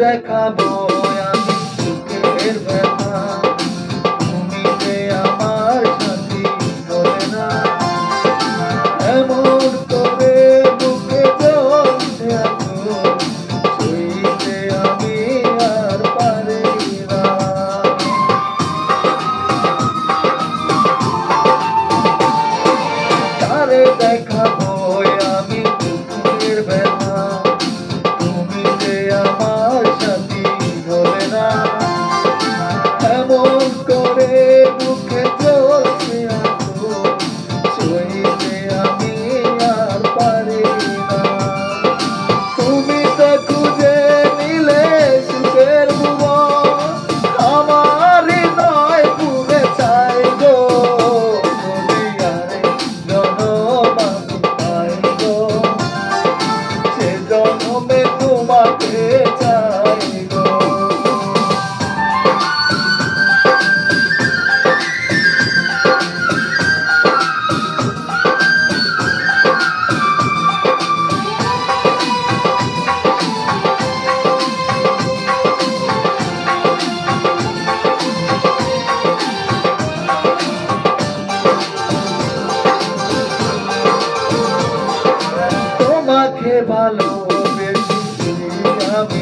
দেখাবো আমি সুখের ব্যথা, তুমি যে আমার সাথী হবে না। এমন করে বুকে জ্বলছে আগুন, সইতে আমি আর পারি না। কারে দেখাবো আমি সুখের ব্যথা, তুমি যে আমার সাথী হবে না। এমন করে বুকে জ্বলছে আগুন, সইতে আমি আর পারি না। তুমি তো খুঁজে নিলে সুখের ভুবন, আমার হৃদয় পুড়ে ছাই গো। যদি আরে জনম আমি পাই গো, সে জনমে তোমাকে চাই গো। তোমাকে ভালোবেসে আমি